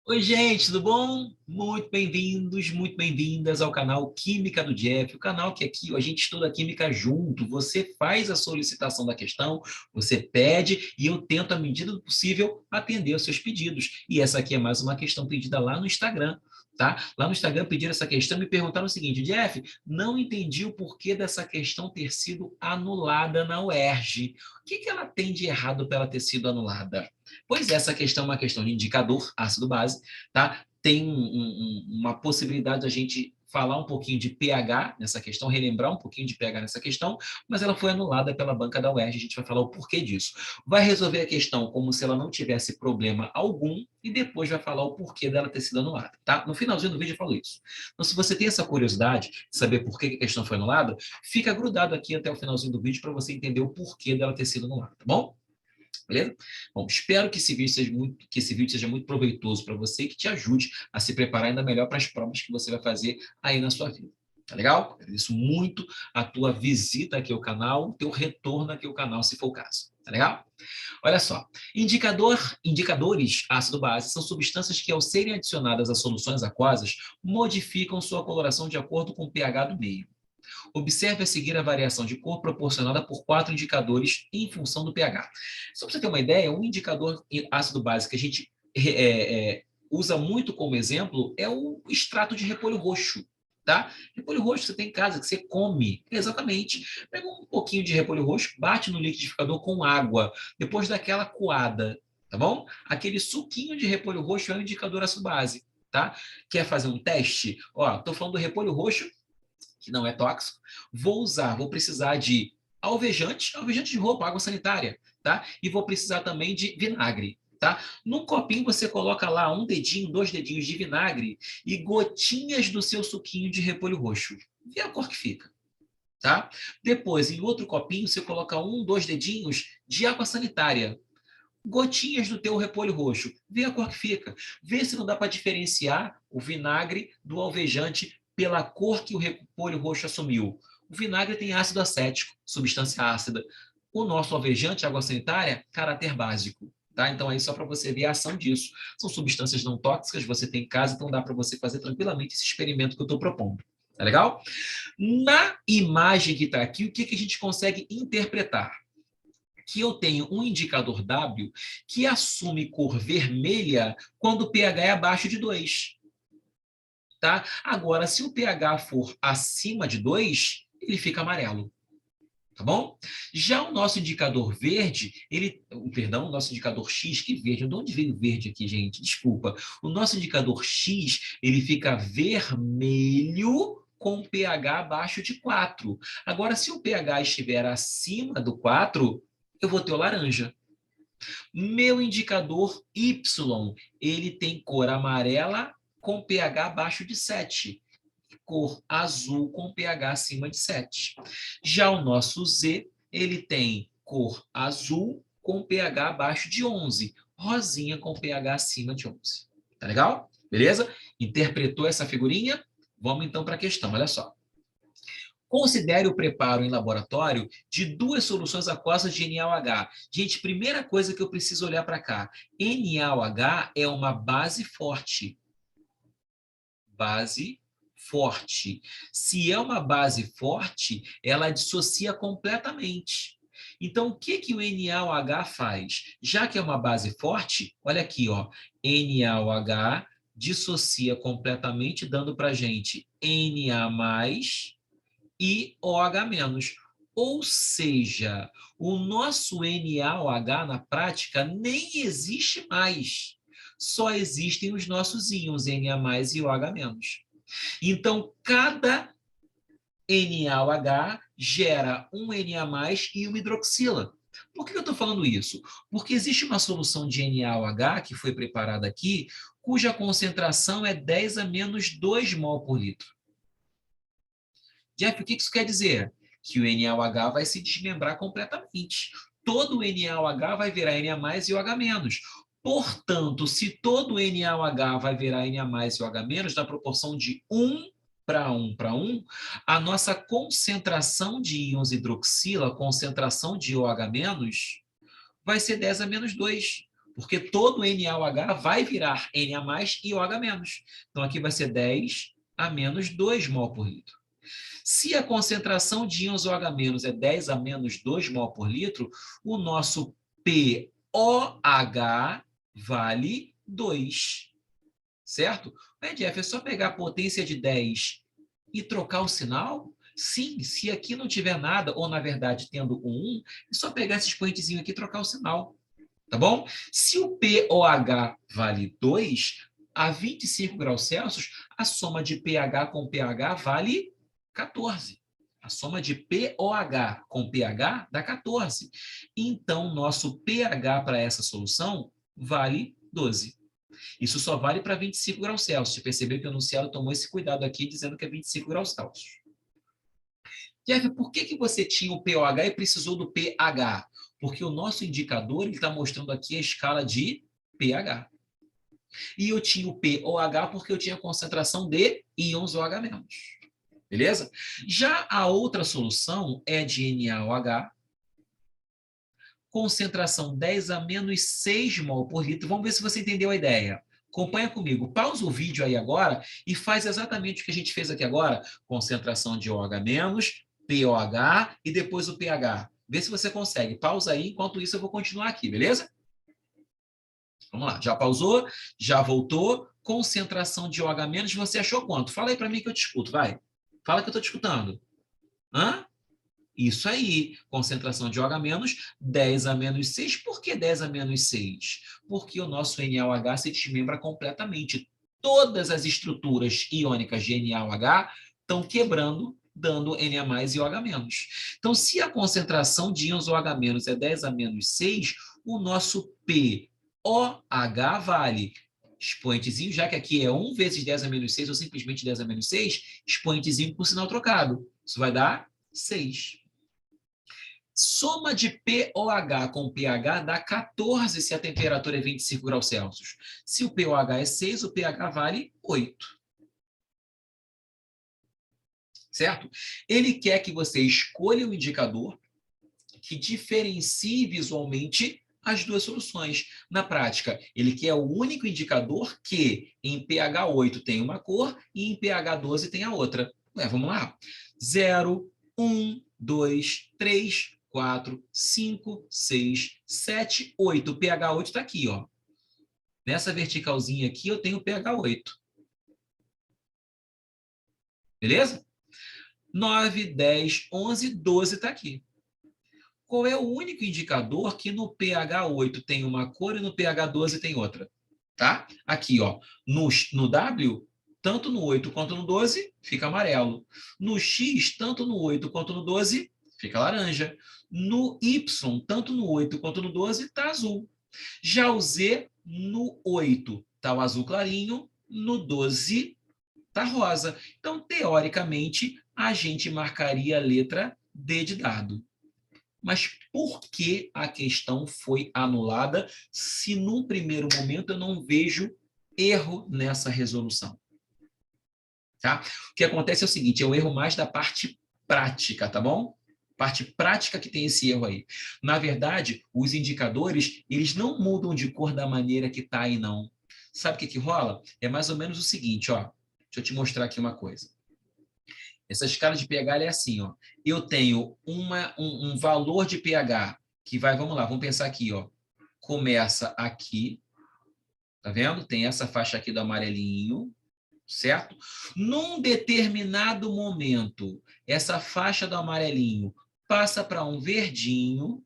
Oi, gente, tudo bom? Muito bem-vindos, muito bem-vindas ao canal Química do Jeff, o canal que aqui a gente estuda química junto. Você faz a solicitação da questão, você pede e eu tento, à medida do possível, atender aos seus pedidos. E essa aqui é mais uma questão pedida lá no Instagram, tá? Lá no Instagram pediram essa questão e me perguntaram o seguinte: Jeff, não entendi o porquê dessa questão ter sido anulada na UERJ. O que ela tem de errado para ela ter sido anulada? Pois essa questão é uma questão de indicador, ácido-base, tá? Tem uma possibilidade da gente falar um pouquinho de pH nessa questão, relembrar um pouquinho de pH nessa questão, mas ela foi anulada pela banca da UERJ, a gente vai falar o porquê disso. Vai resolver a questão como se ela não tivesse problema algum e depois vai falar o porquê dela ter sido anulada, tá? No finalzinho do vídeo eu falo isso. Então, se você tem essa curiosidade de saber por que a questão foi anulada, fica grudado aqui até o finalzinho do vídeo para você entender o porquê dela ter sido anulada, tá bom? Beleza? Bom, espero que esse vídeo seja muito proveitoso para você e que te ajude a se preparar ainda melhor para as provas que você vai fazer aí na sua vida. Tá legal? Agradeço muito a tua visita aqui ao canal, o teu retorno aqui ao canal, se for o caso. Tá legal? Olha só, indicadores ácido-base são substâncias que, ao serem adicionadas a soluções aquosas, modificam sua coloração de acordo com o pH do meio. Observe a seguir a variação de cor proporcionada por 4 indicadores em função do pH. Só para você ter uma ideia, um indicador ácido básico que a gente usa muito como exemplo é o extrato de repolho roxo. Tá? Repolho roxo que você tem em casa, que você come. Exatamente. Pega um pouquinho de repolho roxo, bate no liquidificador com água, depois daquela coada, tá bom? Aquele suquinho de repolho roxo é um indicador ácido base, tá? Quer fazer um teste? Ó, tô falando do repolho roxo, que não é tóxico, vou precisar de alvejante de roupa, água sanitária, tá? E vou precisar também de vinagre, tá? Num copinho você coloca lá um dedinho, 2 dedinhos de vinagre e gotinhas do seu suquinho de repolho roxo. Vê a cor que fica, tá? Depois, em outro copinho, você coloca 1, 2 dedinhos de água sanitária. Gotinhas do teu repolho roxo. Vê a cor que fica. Vê se não dá para diferenciar o vinagre do alvejante pela cor que o repolho roxo assumiu. O vinagre tem ácido acético, substância ácida. O nosso alvejante, água sanitária, caráter básico. Tá? Então, aí só para você ver a ação disso. São substâncias não tóxicas, você tem em casa, então dá para você fazer tranquilamente esse experimento que eu estou propondo. Tá legal? Na imagem que está aqui, o que a gente consegue interpretar? Que eu tenho um indicador W que assume cor vermelha quando o pH é abaixo de 2. Tá? Agora, se o pH for acima de 2, ele fica amarelo. Tá bom? Já o nosso indicador verde, o nosso indicador X, que verde, de onde veio o verde aqui, gente? Desculpa. O nosso indicador X, ele fica vermelho com pH abaixo de 4. Agora, se o pH estiver acima do 4, eu vou ter o laranja. Meu indicador Y, ele tem cor amarela com pH abaixo de 7. Cor azul com pH acima de 7. Já o nosso Z, ele tem cor azul com pH abaixo de 11. Rosinha com pH acima de 11. Tá legal? Beleza? Interpretou essa figurinha? Vamos então para a questão, olha só. Considere o preparo em laboratório de 2 soluções aquosas de NaOH. Gente, primeira coisa que eu preciso olhar para cá. NaOH é uma base forte. Base forte. Se é uma base forte, ela dissocia completamente. Então, o que o NaOH faz? Já que é uma base forte, olha aqui, ó, NaOH dissocia completamente, dando para a gente Na+, e OH-. Ou seja, o nosso NaOH na prática nem existe mais. Só existem os nossos íons Na+ e OH-. Então, cada NaOH gera um Na+ e uma hidroxila. Por que eu estou falando isso? Porque existe uma solução de NaOH que foi preparada aqui, cuja concentração é 10 a menos 2 mol por litro. Jeff, o que isso quer dizer? Que o NaOH vai se desmembrar completamente. Todo o NaOH vai virar Na+ e OH-. Portanto, se todo o NaOH vai virar Na+ e OH-, na proporção de 1 para 1 para 1, a nossa concentração de íons hidroxila, concentração de OH-, vai ser 10 a menos 2. porque todo NaOH vai virar Na+, e OH-. Então, aqui vai ser 10 a menos 2 mol por litro. Se a concentração de íons OH- é 10 a menos 2 mol por litro, o nosso POH vale 2, certo? Jeff, é só pegar a potência de 10 e trocar o sinal? Sim, se aqui não tiver nada, ou na verdade tendo um 1, é só pegar esse expoentezinho aqui e trocar o sinal, tá bom? Se o POH vale 2, a 25 graus Celsius, a soma de pH com pH vale 14. A soma de POH com pH dá 14. Então, nosso pH para essa solução vale 12. Isso só vale para 25 graus Celsius. Você percebeu que o enunciado tomou esse cuidado aqui, dizendo que é 25 graus Celsius. Jeff, por que você tinha o POH e precisou do pH? Porque o nosso indicador está mostrando aqui a escala de pH. E eu tinha o POH porque eu tinha a concentração de íons OH-. Beleza? Já a outra solução é de NaOH, concentração 10 a menos 6 mol por litro. Vamos ver se você entendeu a ideia. Acompanha comigo. Pausa o vídeo aí agora e faz exatamente o que a gente fez aqui agora. Concentração de OH-, POH e depois o pH. Vê se você consegue. Pausa aí, enquanto isso eu vou continuar aqui, beleza? Vamos lá. Já pausou? Já voltou? Concentração de OH-, você achou quanto? Fala aí para mim que eu te escuto, vai. Fala que eu estou te escutando. Hã? Isso aí, concentração de OH-, 10 a menos 6. Por que 10 a menos 6? Porque o nosso NaOH se desmembra completamente. Todas as estruturas iônicas de NaOH estão quebrando, dando Na+ e OH-. Então, se a concentração de íons OH- é 10 a menos 6, o nosso POH vale expoentezinho, já que aqui é 1 vezes 10 a menos 6, ou simplesmente 10 a menos 6, expoentezinho com sinal trocado. Isso vai dar 6. Soma de POH com pH dá 14 se a temperatura é 25 graus Celsius. Se o POH é 6, o pH vale 8. Certo? Ele quer que você escolha o indicador que diferencie visualmente as duas soluções. Na prática, ele quer o único indicador que em pH 8 tem uma cor e em pH 12 tem a outra. Vamos lá. 0, 1, 2, 3, 4, 5, 6, 7, 8. O pH 8 está aqui, ó. Nessa verticalzinha aqui eu tenho o pH 8. Beleza? 9, 10, 11, 12 está aqui. Qual é o único indicador que no pH 8 tem uma cor e no pH 12 tem outra? Tá? Aqui, ó, no W, tanto no 8 quanto no 12, fica amarelo. No X, tanto no 8 quanto no 12, fica laranja. No Y, tanto no 8 quanto no 12, está azul. Já o Z, no 8, está o azul clarinho, no 12, está rosa. Então, teoricamente, a gente marcaria a letra D de dado. Mas por que a questão foi anulada se num primeiro momento eu não vejo erro nessa resolução? Tá? O que acontece é o seguinte, é o erro mais da parte prática, tá bom? Parte prática que tem esse erro aí. Na verdade, os indicadores, eles não mudam de cor da maneira que tá aí, não. Sabe o que rola? É mais ou menos o seguinte, ó. Deixa eu te mostrar aqui uma coisa. Essa escala de pH é assim, ó. Eu tenho um valor de pH que vai, vamos lá, vamos pensar aqui, ó. Começa aqui, tá vendo? Tem essa faixa aqui do amarelinho, certo? Num determinado momento, essa faixa do amarelinho passa para um verdinho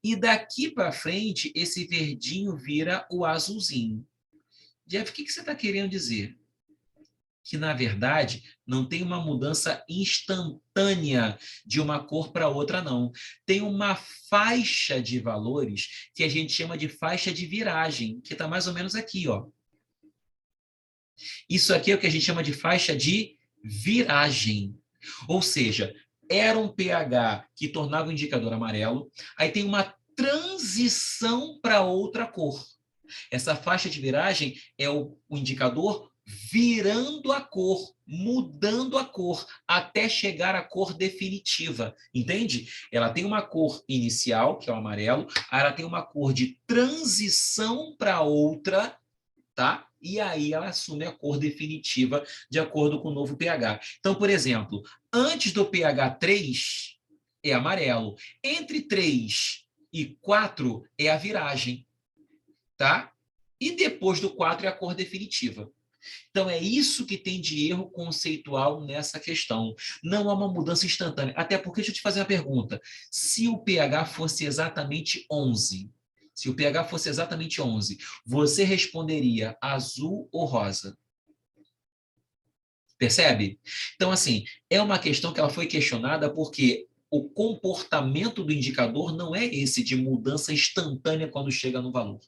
e daqui para frente esse verdinho vira o azulzinho. Jeff, o que você está querendo dizer? Que, na verdade, não tem uma mudança instantânea de uma cor para outra, não. Tem uma faixa de valores que a gente chama de faixa de viragem, que está mais ou menos aqui, ó. Isso aqui é o que a gente chama de faixa de viragem. Ou seja, era um pH que tornava o indicador amarelo, aí tem uma transição para outra cor. Essa faixa de viragem é o indicador virando a cor, mudando a cor, até chegar à cor definitiva, entende? Ela tem uma cor inicial, que é o amarelo, aí ela tem uma cor de transição para outra, tá? E aí ela assume a cor definitiva de acordo com o novo pH. Então, por exemplo, antes do pH 3 é amarelo, entre 3 e 4 é a viragem, tá? E depois do 4 é a cor definitiva. Então, é isso que tem de erro conceitual nessa questão. Não há uma mudança instantânea. Até porque, deixa eu te fazer uma pergunta. Se o pH fosse exatamente 11, se o pH fosse exatamente 11, você responderia azul ou rosa? Percebe? Então, assim, é uma questão que ela foi questionada porque o comportamento do indicador não é esse de mudança instantânea quando chega no valor.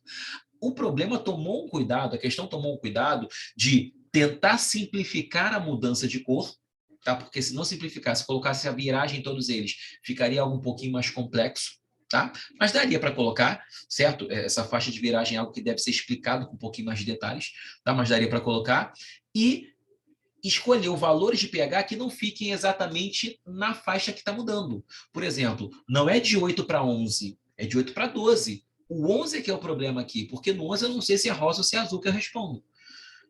O problema tomou um cuidado, a questão tomou um cuidado de tentar simplificar a mudança de cor, tá? Porque se não simplificasse, colocasse a viragem em todos eles, ficaria algo um pouquinho mais complexo, tá? Mas daria para colocar, certo? Essa faixa de viragem é algo que deve ser explicado com um pouquinho mais de detalhes, tá? Mas daria para colocar. E escolher valores de pH que não fiquem exatamente na faixa que está mudando. Por exemplo, não é de 8 para 11, é de 8 para 12. O 11 é que é o problema aqui, porque no 11 eu não sei se é rosa ou se é azul que eu respondo.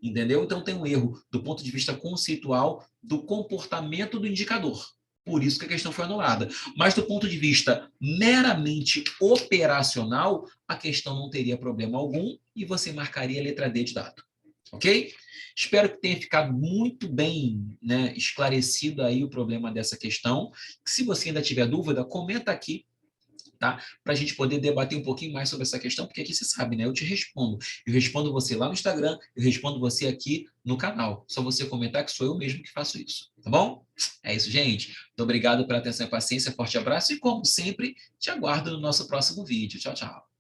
Entendeu? Então tem um erro do ponto de vista conceitual do comportamento do indicador. Por isso que a questão foi anulada. Mas do ponto de vista meramente operacional, a questão não teria problema algum e você marcaria a letra D de dado. Ok? Espero que tenha ficado muito bem, né, esclarecido aí o problema dessa questão. Se você ainda tiver dúvida, comenta aqui, tá? Para a gente poder debater um pouquinho mais sobre essa questão, porque aqui você sabe, né? Eu te respondo. Eu respondo você lá no Instagram, eu respondo você aqui no canal. Só você comentar que sou eu mesmo que faço isso, tá bom? É isso, gente. Muito obrigado pela atenção e paciência. Forte abraço e, como sempre, te aguardo no nosso próximo vídeo. Tchau, tchau.